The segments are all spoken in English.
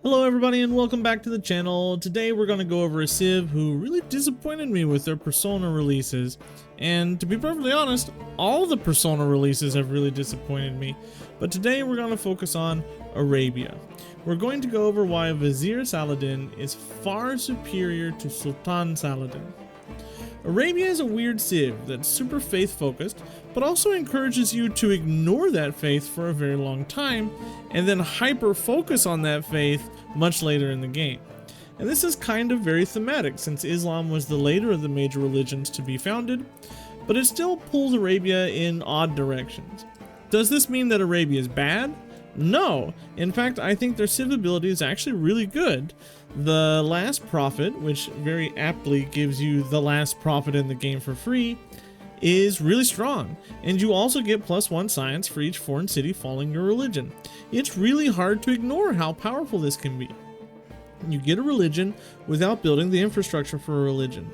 Hello everybody and welcome back to the channel. Today we're going to go over a civ who really disappointed me with their Persona releases. And to be perfectly honest, all the Persona releases have really disappointed me. But today we're going to focus on Arabia. We're going to go over why Vizier Saladin is far superior to Sultan Saladin. Arabia is a weird civ that's super faith focused, but also encourages you to ignore that faith for a very long time, and then hyper focus on that faith much later in the game. And this is kind of very thematic since Islam was the later of the major religions to be founded, but it still pulls Arabia in odd directions. Does this mean that Arabia is bad? No. In fact, I think their civ ability is actually really good. The Last Prophet, which very aptly gives you the last prophet in the game for free, is really strong, and you also get +1 science for each foreign city following your religion. It's really hard to ignore how powerful this can be. You get a religion without building the infrastructure for a religion.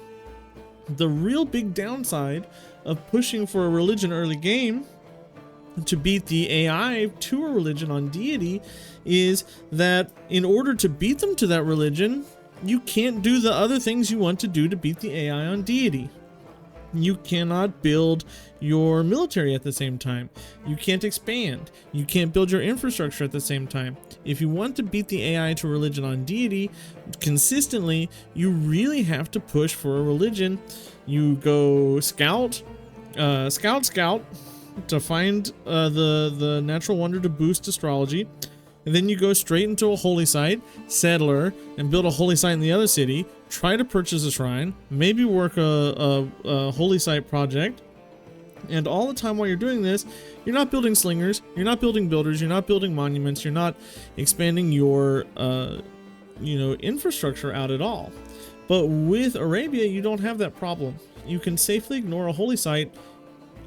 The real big downside of pushing for a religion early game to beat the AI to a religion on deity is that in order to beat them to that religion, you can't do the other things you want to do to beat the AI on deity. You cannot build your military at the same time. You can't expand. You can't build your infrastructure at the same time. If you want to beat the AI to religion on deity consistently, you really have to push for a religion. You go scout, to find the natural wonder to boost astrology, and then you go straight into a holy site, settler, and build a holy site in the other city, try to purchase a shrine, maybe work a holy site project, and all the time while you're doing this, you're not building slingers, you're not building builders, you're not building monuments, you're not expanding your infrastructure out at all. But with Arabia, you don't have that problem. You can safely ignore a holy site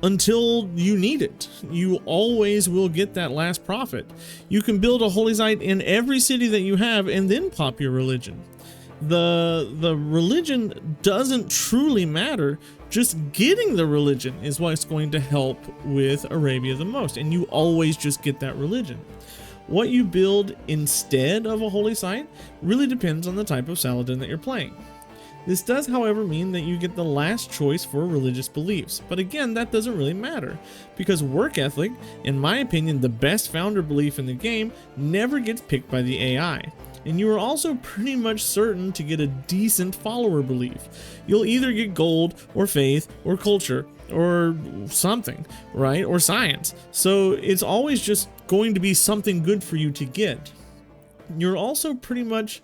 until you need it. You always will get that last prophet. You can build a holy site in every city that you have and then pop your religion. The religion doesn't truly matter. Just getting the religion is what's going to help with Arabia the most, and you always just get that religion. What you build instead of a holy site really depends on the type of Saladin that you're playing. This does, however, mean that you get the last choice for religious beliefs, but again, that doesn't really matter, because work ethic, in my opinion the best founder belief in the game, never gets picked by the AI. And you are also pretty much certain to get a decent follower belief. You'll either get gold, or faith, or culture, or something, right? Or science. So it's always just going to be something good for you to get. You're also pretty much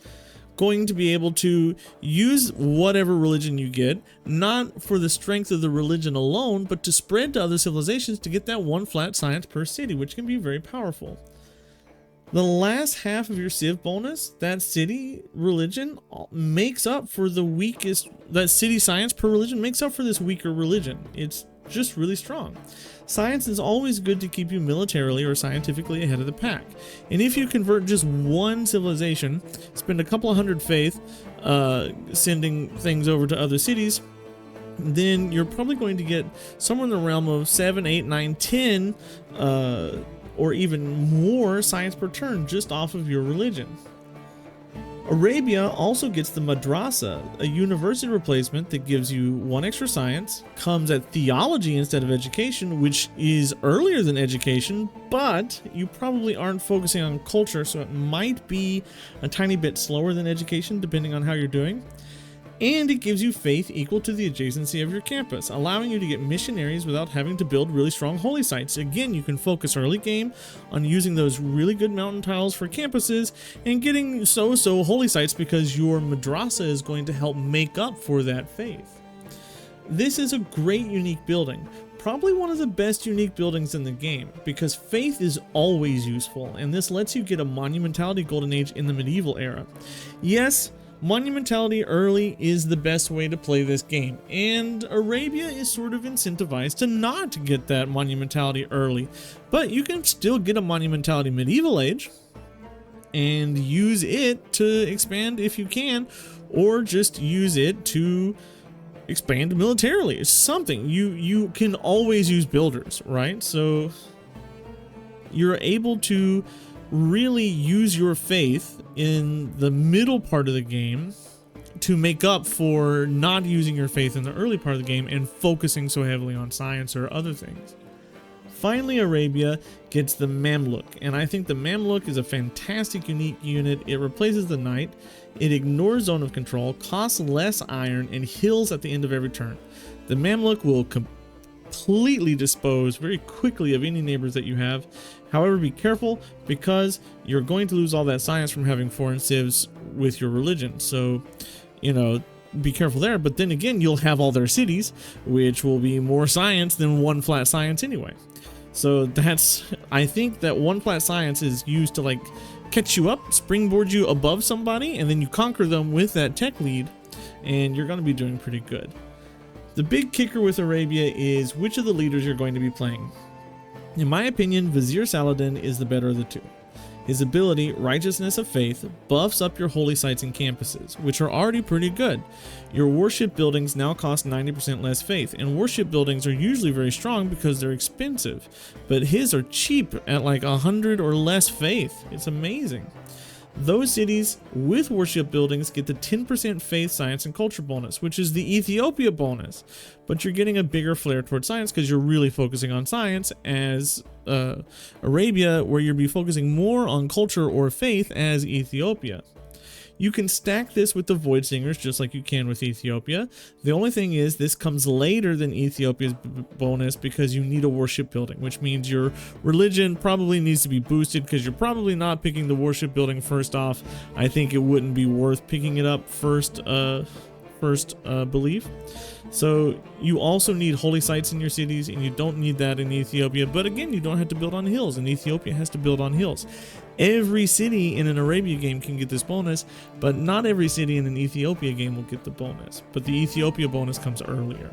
going to be able to use whatever religion you get, not for the strength of the religion alone, but to spread to other civilizations to get that one flat science per city, which can be very powerful. The last half of your civ bonus, that city religion, makes up for the weakest, that city science per religion makes up for this weaker religion. It's just really strong. Science is always good to keep you militarily or scientifically ahead of the pack. And if you convert just one civilization, spend a couple of hundred faith sending things over to other cities, then you're probably going to get somewhere in the realm of 7, 8, 9, 10 or even more science per turn just off of your religion. Arabia also gets the madrasa, a university replacement that gives you 1 extra science, comes at theology instead of education, which is earlier than education, but you probably aren't focusing on culture, so it might be a tiny bit slower than education depending on how you're doing. And it gives you faith equal to the adjacency of your campus, allowing you to get missionaries without having to build really strong holy sites. Again, you can focus early game on using those really good mountain tiles for campuses and getting so-so holy sites because your madrasa is going to help make up for that faith. This is a great unique building. Probably one of the best unique buildings in the game, because faith is always useful, and this lets you get a monumentality golden age in the medieval era. Yes, monumentality early is the best way to play this game, and Arabia is sort of incentivized to not get that monumentality early, but you can still get a monumentality medieval age and use it to expand if you can, or just use it to expand militarily. It's something you can always use builders, right? So you're able to really use your faith in the middle part of the game to make up for not using your faith in the early part of the game and focusing so heavily on science or other things. Finally, Arabia gets the Mamluk, and I think the Mamluk is a fantastic unique unit. It replaces the Knight, it ignores Zone of Control, costs less iron, and heals at the end of every turn. The Mamluk will completely dispose very quickly of any neighbors that you have. However, be careful, because you're going to lose all that science from having foreign civs with your religion. So, you know, be careful there. But then again, you'll have all their cities, which will be more science than one flat science anyway. So I think that one flat science is used to like catch you up, springboard you above somebody, and then you conquer them with that tech lead, and you're going to be doing pretty good. The big kicker with Arabia is which of the leaders you're going to be playing. In my opinion, Vizier Saladin is the better of the two. His ability, Righteousness of Faith, buffs up your holy sites and campuses, which are already pretty good. Your warship buildings now cost 90% less faith, and warship buildings are usually very strong because they're expensive, but his are cheap at like 100 or less faith. It's amazing. Those cities with warship buildings get the 10% faith, science, and culture bonus, which is the Ethiopia bonus, but you're getting a bigger flair towards science because you're really focusing on science, as Arabia, where you'll be focusing more on culture or faith as Ethiopia. You can stack this with the Void Singers just like you can with Ethiopia. The only thing is this comes later than Ethiopia's bonus because you need a warship building, which means your religion probably needs to be boosted because you're probably not picking the warship building first off. I think it wouldn't be worth picking it up first belief. So you also need holy sites in your cities, and you don't need that in Ethiopia. But again, you don't have to build on hills, and Ethiopia has to build on hills. Every city in an Arabia game can get this bonus, but not every city in an Ethiopia game will get the bonus. But the Ethiopia bonus comes earlier.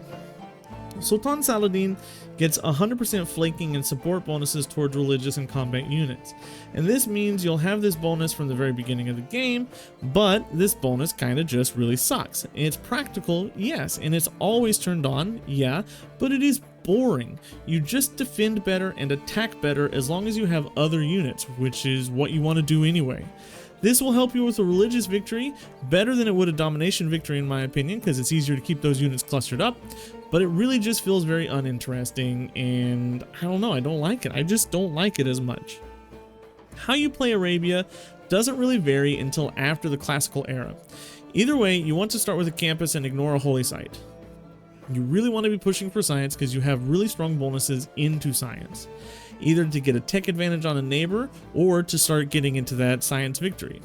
Sultan Saladin gets 100% flanking and support bonuses towards religious and combat units. And this means you'll have this bonus from the very beginning of the game, but this bonus kind of just really sucks. It's practical, yes, and it's always turned on, yeah, but it is boring. You just defend better and attack better as long as you have other units, which is what you want to do anyway. This will help you with a religious victory better than it would a domination victory, in my opinion, because it's easier to keep those units clustered up, but it really just feels very uninteresting, and I don't know, I don't like it. I just don't like it as much. How you play Arabia doesn't really vary until after the classical era. Either way, you want to start with a campus and ignore a holy site. You really want to be pushing for science because you have really strong bonuses into science, either to get a tech advantage on a neighbor or to start getting into that science victory.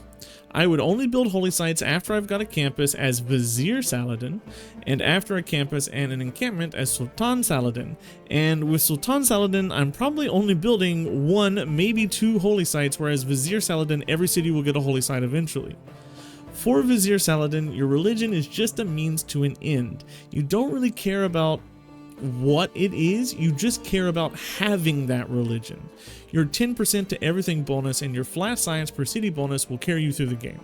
I would only build holy sites after I've got a campus as Vizier Saladin, and after a campus and an encampment as Sultan Saladin. And with Sultan Saladin, I'm probably only building 1, maybe 2 holy sites, whereas Vizier Saladin, every city will get a holy site eventually. For Vizier Saladin, your religion is just a means to an end. You don't really care about what it is, you just care about having that religion. Your 10% to everything bonus and your flat science per city bonus will carry you through the game.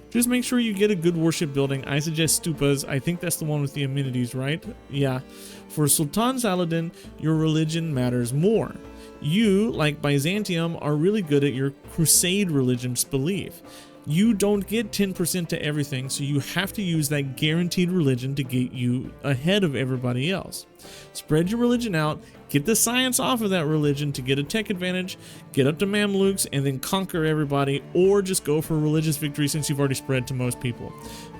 Just make sure you get a good warship building. I suggest stupas. I think that's the one with the amenities, right? Yeah. For Sultan Saladin, your religion matters more. You, like Byzantium, are really good at your crusade religion's belief. You don't get 10% to everything, so you have to use that guaranteed religion to get you ahead of everybody else. Spread your religion out, get the science off of that religion to get a tech advantage, get up to Mamluks, and then conquer everybody, or just go for a religious victory since you've already spread to most people.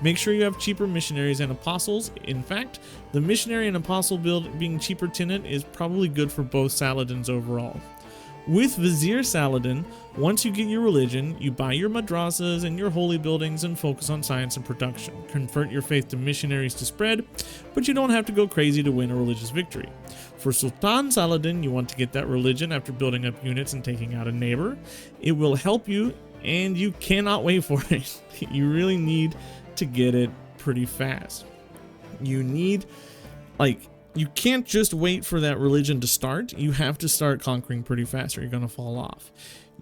Make sure you have cheaper missionaries and apostles. In fact, the missionary and apostle build being cheaper tenant is probably good for both Saladins overall. With Vizier Saladin, once you get your religion, you buy your madrasas and your holy buildings and focus on science and production. Convert your faith to missionaries to spread, but you don't have to go crazy to win a religious victory. For Sultan Saladin, you want to get that religion after building up units and taking out a neighbor. It will help you, and you cannot wait for it. You really need to get it pretty fast. You can't just wait for that religion to start. You have to start conquering pretty fast or you're going to fall off.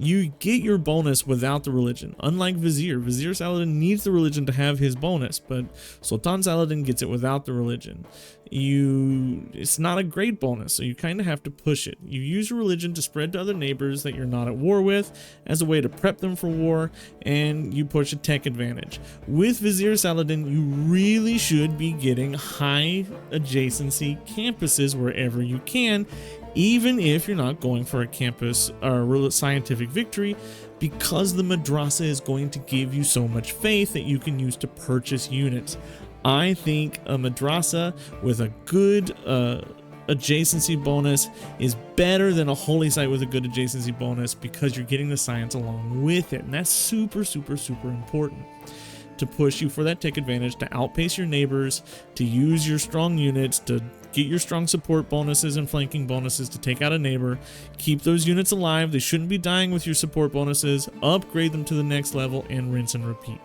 You get your bonus without the religion. Unlike Vizier, Vizier Saladin needs the religion to have his bonus, but Sultan Saladin gets it without the religion. It's not a great bonus, so you kind of have to push it. You use your religion to spread to other neighbors that you're not at war with as a way to prep them for war, and you push a tech advantage. With Vizier Saladin, you really should be getting high adjacency campuses wherever you can, even if you're not going for a campus or scientific victory, because the madrasa is going to give you so much faith that you can use to purchase units. I think a madrasa with a good adjacency bonus is better than a holy site with a good adjacency bonus, because you're getting the science along with it, and that's super important to push you for that tech advantage, to outpace your neighbors, to use your strong units, to get your strong support bonuses and flanking bonuses to take out a neighbor. Keep those units alive. They shouldn't be dying with your support bonuses. Upgrade them to the next level and rinse and repeat.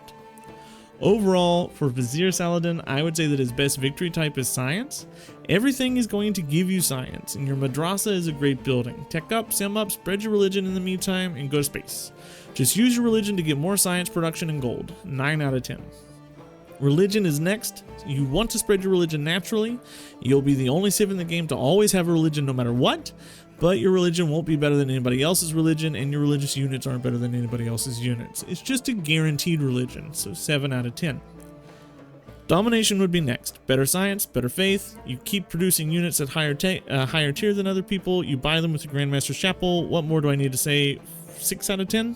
Overall, for Vizier Saladin, I would say that his best victory type is science. Everything is going to give you science, and your madrasa is a great building. Tech up, sim up, spread your religion in the meantime, and go to space. Just use your religion to get more science production and gold. 9 out of 10. Religion is next. You want to spread your religion naturally. You'll be the only civ in the game to always have a religion no matter what, but your religion won't be better than anybody else's religion, and your religious units aren't better than anybody else's units. It's just a guaranteed religion, so 7 out of 10. Domination would be next. Better science, better faith. You keep producing units at higher tier than other people. You buy them with the Grandmaster's Chapel. What more do I need to say? 6 out of 10.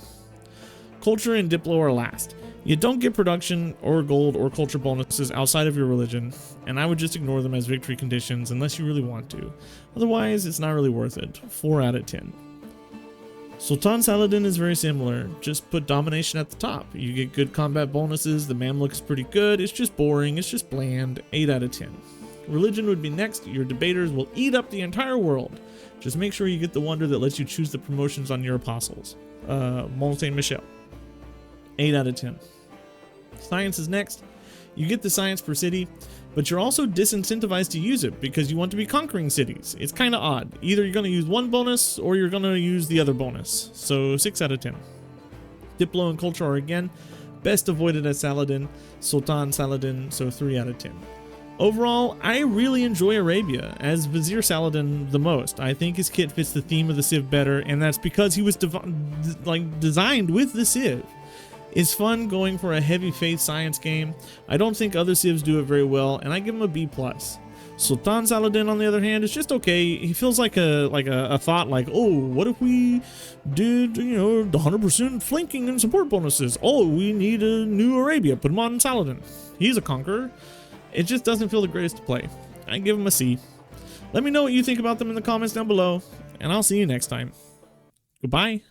Culture and Diplo are last. You don't get production or gold or culture bonuses outside of your religion, and I would just ignore them as victory conditions unless you really want to. Otherwise, it's not really worth it. 4 out of 10. Sultan Saladin is very similar. Just put domination at the top. You get good combat bonuses. The Mamluk is pretty good. It's just boring. It's just bland. 8 out of 10. Religion would be next. Your debaters will eat up the entire world. Just make sure you get the wonder that lets you choose the promotions on your apostles. Mont Saint Michel. 8 out of 10. Science is next. You get the science per city, but you're also disincentivized to use it because you want to be conquering cities. It's kind of odd. Either you're going to use one bonus or you're going to use the other bonus. So 6 out of 10. Diplo and culture are again best avoided as Saladin, Sultan Saladin, so 3 out of 10. Overall, I really enjoy Arabia as Vizier Saladin the most. I think his kit fits the theme of the Civ better, and that's because he was designed with the Civ. It's fun going for a heavy faith science game. I don't think other civs do it very well, and I give him a B+. Sultan Saladin, on the other hand, is just okay. He feels like a thought like, oh, what if we did, the 100% flanking and support bonuses? Oh, we need a new Arabia. Put him on Saladin. He's a conqueror. It just doesn't feel the greatest to play. I give him a C. Let me know what you think about them in the comments down below, and I'll see you next time. Goodbye.